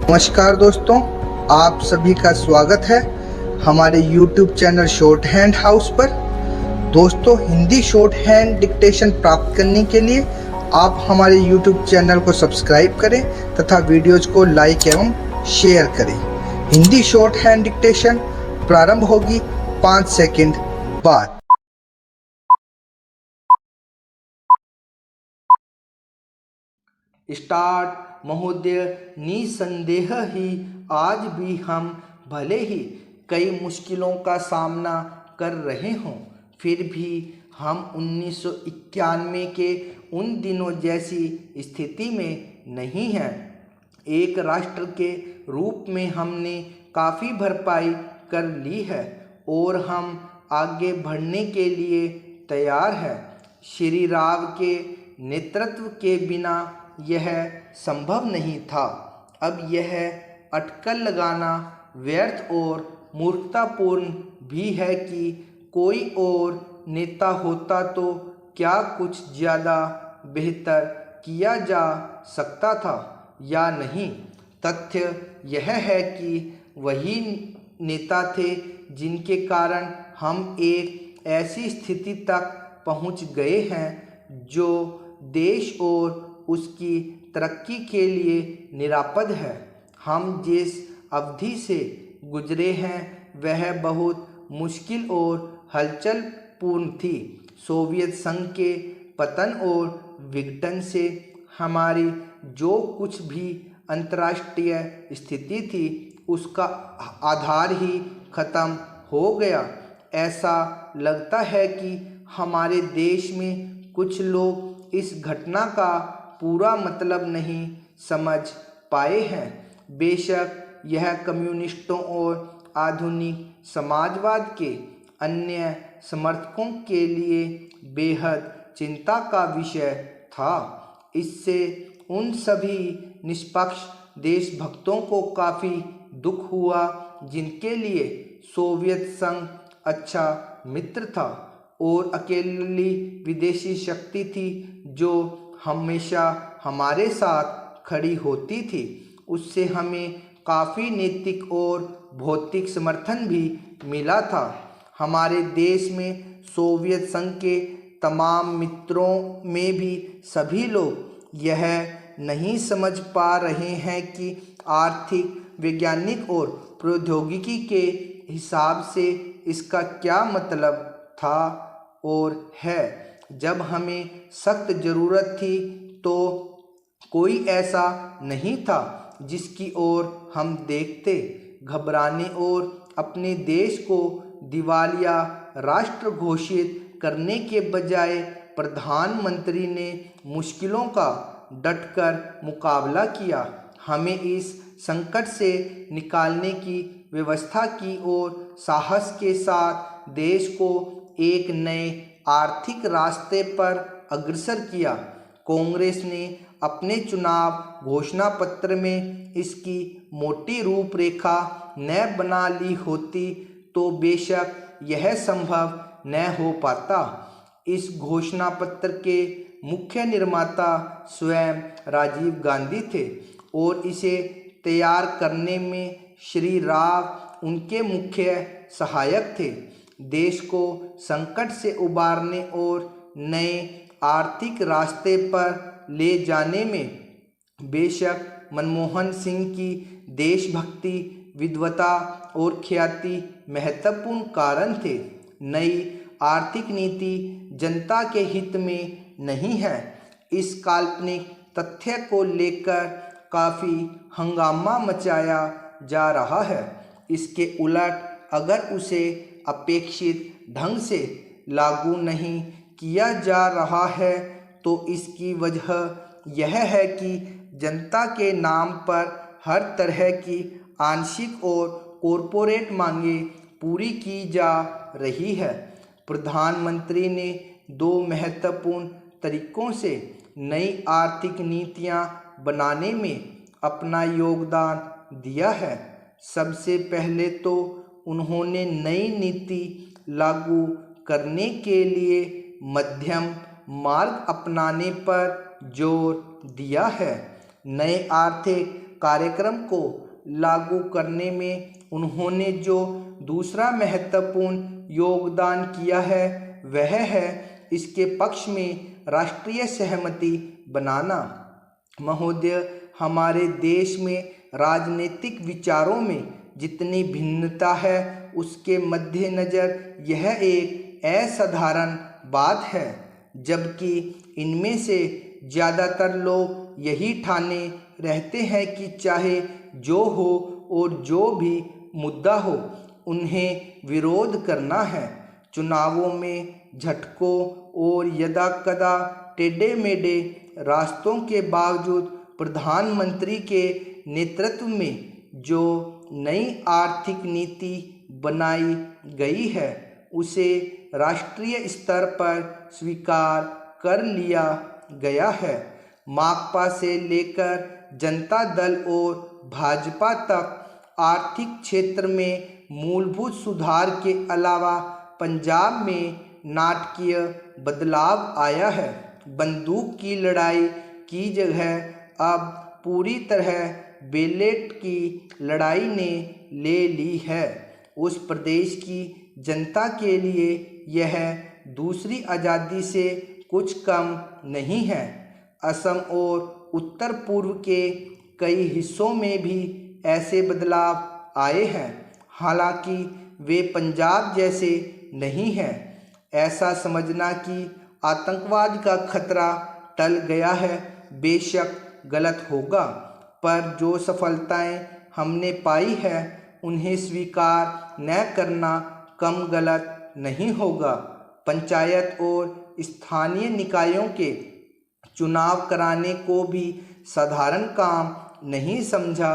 नमस्कार दोस्तों, आप सभी का स्वागत है हमारे YouTube channel short hand house पर। दोस्तों, हिंदी शॉर्ट हैंड डिक्टेशन प्राप्त करने के लिए आप हमारे YouTube चैनल को सब्सक्राइब करें तथा वीडियोज को लाइक एवं शेयर करें। हिंदी शॉर्ट हैंड डिक्टेशन प्रारंभ होगी 5 सेकंड बाद। स्टार्ट। महोदय, निसंदेह ही आज भी हम भले ही कई मुश्किलों का सामना कर रहे हों, फिर भी हम 1991 के उन दिनों जैसी स्थिति में नहीं हैं। एक राष्ट्र के रूप में हमने काफ़ी भरपाई कर ली है और हम आगे बढ़ने के लिए तैयार हैं। श्री राव के नेतृत्व के बिना यह संभव नहीं था। अब यह अटकल लगाना व्यर्थ और मूर्खतापूर्ण भी है कि कोई और नेता होता तो क्या कुछ ज़्यादा बेहतर किया जा सकता था या नहीं। तथ्य यह है कि वही नेता थे जिनके कारण हम एक ऐसी स्थिति तक पहुंच गए हैं जो देश और उसकी तरक्की के लिए निरापद है। हम जिस अवधि से गुजरे हैं वह बहुत मुश्किल और हलचल पूर्ण थी। सोवियत संघ के पतन और विघटन से हमारी जो कुछ भी अंतर्राष्ट्रीय स्थिति थी उसका आधार ही खत्म हो गया। ऐसा लगता है कि हमारे देश में कुछ लोग इस घटना का पूरा मतलब नहीं समझ पाए हैं। बेशक यह कम्युनिस्टों और आधुनिक समाजवाद के अन्य समर्थकों के लिए बेहद चिंता का विषय था। इससे उन सभी निष्पक्ष देशभक्तों को काफ़ी दुख हुआ जिनके लिए सोवियत संघ अच्छा मित्र था और अकेली विदेशी शक्ति थी जो हमेशा हमारे साथ खड़ी होती थी। उससे हमें काफ़ी नैतिक और भौतिक समर्थन भी मिला था। हमारे देश में सोवियत संघ के तमाम मित्रों में भी सभी लोग यह नहीं समझ पा रहे हैं कि आर्थिक, वैज्ञानिक और प्रौद्योगिकी के हिसाब से इसका क्या मतलब था और है। जब हमें सख्त ज़रूरत थी तो कोई ऐसा नहीं था जिसकी ओर हम देखते। घबराने और अपने देश को दिवालिया राष्ट्र घोषित करने के बजाय प्रधानमंत्री ने मुश्किलों का डटकर मुकाबला किया। हमें इस संकट से निकालने की व्यवस्था की और साहस के साथ देश को एक नए आर्थिक रास्ते पर अग्रसर किया। कांग्रेस ने अपने चुनाव घोषणा पत्र में इसकी मोटी रूपरेखा न बना ली होती तो बेशक यह संभव न हो पाता। इस घोषणा पत्र के मुख्य निर्माता स्वयं राजीव गांधी थे और इसे तैयार करने में श्री राव उनके मुख्य सहायक थे। देश को संकट से उबारने और नए आर्थिक रास्ते पर ले जाने में बेशक मनमोहन सिंह की देशभक्ति, विद्वता और ख्याति महत्वपूर्ण कारण थे। नई आर्थिक नीति जनता के हित में नहीं है। इस काल्पनिक तथ्य को लेकर काफ़ी हंगामा मचाया जा रहा है। इसके उलट अगर उसे अपेक्षित ढंग से लागू नहीं किया जा रहा है तो इसकी वजह यह है कि जनता के नाम पर हर तरह की आंशिक और कॉरपोरेट मांगें पूरी की जा रही है। प्रधानमंत्री ने दो महत्वपूर्ण तरीकों से नई आर्थिक नीतियां बनाने में अपना योगदान दिया है। सबसे पहले तो उन्होंने नई नीति लागू करने के लिए मध्यम मार्ग अपनाने पर जोर दिया है। नए आर्थिक कार्यक्रम को लागू करने में उन्होंने जो दूसरा महत्वपूर्ण योगदान किया है वह है इसके पक्ष में राष्ट्रीय सहमति बनाना। महोदय, हमारे देश में राजनीतिक विचारों में जितनी भिन्नता है उसके मद्देनज़र यह एक असाधारण बात है, जबकि इनमें से ज़्यादातर लोग यही ठाने रहते हैं कि चाहे जो हो और जो भी मुद्दा हो उन्हें विरोध करना है। चुनावों में झटकों और यदाकदा टेढ़े मेढ़े रास्तों के बावजूद प्रधानमंत्री के नेतृत्व में जो नई आर्थिक नीति बनाई गई है उसे राष्ट्रीय स्तर पर स्वीकार कर लिया गया है। माकपा से लेकर जनता दल और भाजपा तक आर्थिक क्षेत्र में मूलभूत सुधार के अलावा पंजाब में नाटकीय बदलाव आया है। बंदूक की लड़ाई की जगह अब पूरी तरह बैलेट की लड़ाई ने ले ली है। उस प्रदेश की जनता के लिए यह दूसरी आज़ादी से कुछ कम नहीं है। असम और उत्तर पूर्व के कई हिस्सों में भी ऐसे बदलाव आए हैं, हालांकि वे पंजाब जैसे नहीं हैं। ऐसा समझना कि आतंकवाद का खतरा टल गया है बेशक गलत होगा, पर जो सफलताएं हमने पाई है उन्हें स्वीकार न करना कम गलत नहीं होगा। पंचायत और स्थानीय निकायों के चुनाव कराने को भी साधारण काम नहीं समझा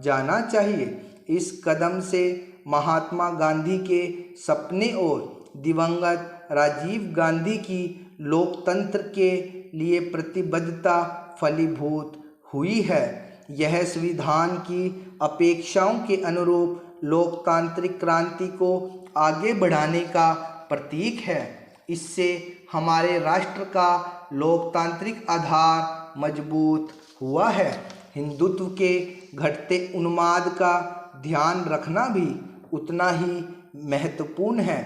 जाना चाहिए। इस कदम से महात्मा गांधी के सपने और दिवंगत राजीव गांधी की लोकतंत्र के लिए प्रतिबद्धता फलीभूत हुई है। यह संविधान की अपेक्षाओं के अनुरूप लोकतांत्रिक क्रांति को आगे बढ़ाने का प्रतीक है। इससे हमारे राष्ट्र का लोकतांत्रिक आधार मजबूत हुआ है। हिंदुत्व के घटते उन्माद का ध्यान रखना भी उतना ही महत्वपूर्ण है।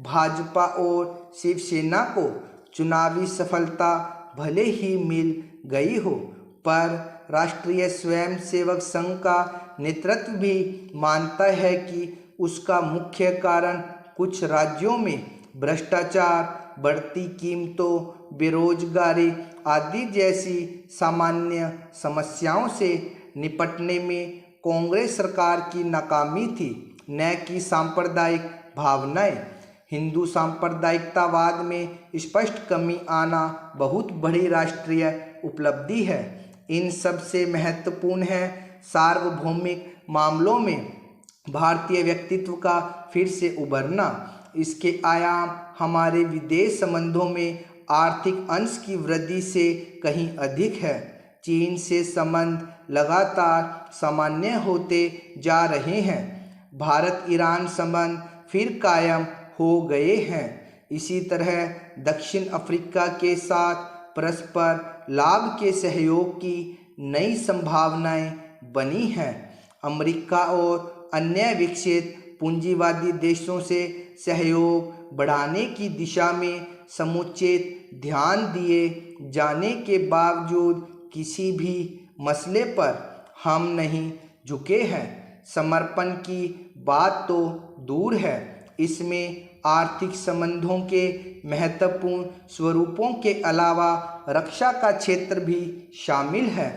भाजपा और शिवसेना को चुनावी सफलता भले ही मिल गई हो, पर राष्ट्रीय स्वयंसेवक संघ का नेतृत्व भी मानता है कि उसका मुख्य कारण कुछ राज्यों में भ्रष्टाचार, बढ़ती कीमतों, बेरोजगारी आदि जैसी सामान्य समस्याओं से निपटने में कांग्रेस सरकार की नाकामी थी, न कि सांप्रदायिक भावनाएं। हिंदू सांप्रदायिकतावाद में स्पष्ट कमी आना बहुत बड़ी राष्ट्रीय उपलब्धि है। इन सबसे महत्वपूर्ण है सार्वभौमिक मामलों में भारतीय व्यक्तित्व का फिर से उभरना। इसके आयाम हमारे विदेश संबंधों में आर्थिक अंश की वृद्धि से कहीं अधिक है। चीन से संबंध लगातार सामान्य होते जा रहे हैं। भारत ईरान संबंध फिर कायम हो गए हैं। इसी तरह दक्षिण अफ्रीका के साथ परस्पर लाभ के सहयोग की नई संभावनाएं बनी हैं। अमेरिका और अन्य विकसित पूंजीवादी देशों से सहयोग बढ़ाने की दिशा में समुचित ध्यान दिए जाने के बावजूद किसी भी मसले पर हम नहीं झुके हैं। समर्पण की बात तो दूर है, इसमें आर्थिक संबंधों के महत्वपूर्ण स्वरूपों के अलावा रक्षा का क्षेत्र भी शामिल है।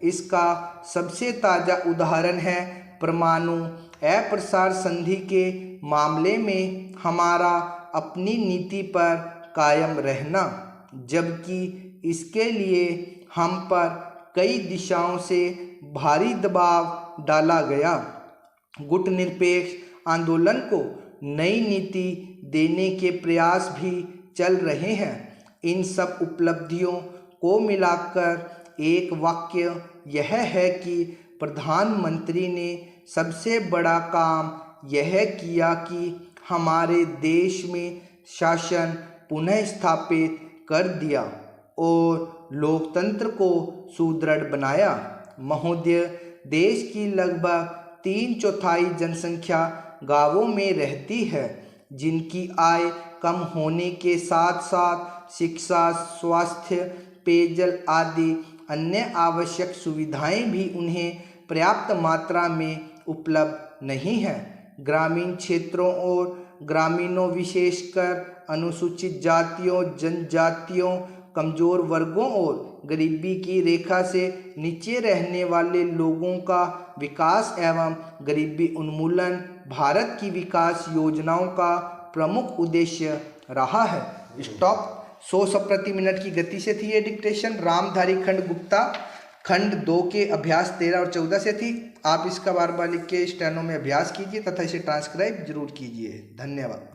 इसका सबसे ताज़ा उदाहरण है परमाणु अप्रसार संधि के मामले में हमारा अपनी नीति पर कायम रहना, जबकि इसके लिए हम पर कई दिशाओं से भारी दबाव डाला गया। गुटनिरपेक्ष आंदोलन को नई नीति देने के प्रयास भी चल रहे हैं। इन सब उपलब्धियों को मिलाकर एक वाक्य यह है कि प्रधानमंत्री ने सबसे बड़ा काम यह किया कि हमारे देश में शासन पुनः स्थापित कर दिया और लोकतंत्र को सुदृढ़ बनाया। महोदय, देश की लगभग 3/4 जनसंख्या गांवों में रहती है, जिनकी आय कम होने के साथ साथ शिक्षा, स्वास्थ्य, पेयजल आदि अन्य आवश्यक सुविधाएं भी उन्हें पर्याप्त मात्रा में उपलब्ध नहीं है। ग्रामीण क्षेत्रों और ग्रामीणों, विशेषकर अनुसूचित जातियों, जनजातियों, कमजोर वर्गों और गरीबी की रेखा से नीचे रहने वाले लोगों का विकास एवं गरीबी उन्मूलन भारत की विकास योजनाओं का प्रमुख उद्देश्य रहा है। स्टॉप। 100 प्रति मिनट की गति से थी ये डिक्टेशन। रामधारी खंड गुप्ता खंड 2 के अभ्यास 13 और 14 से थी। आप इसका बार बार लिख के स्टेनो में अभ्यास कीजिए तथा इसे ट्रांसक्राइब जरूर कीजिए। धन्यवाद।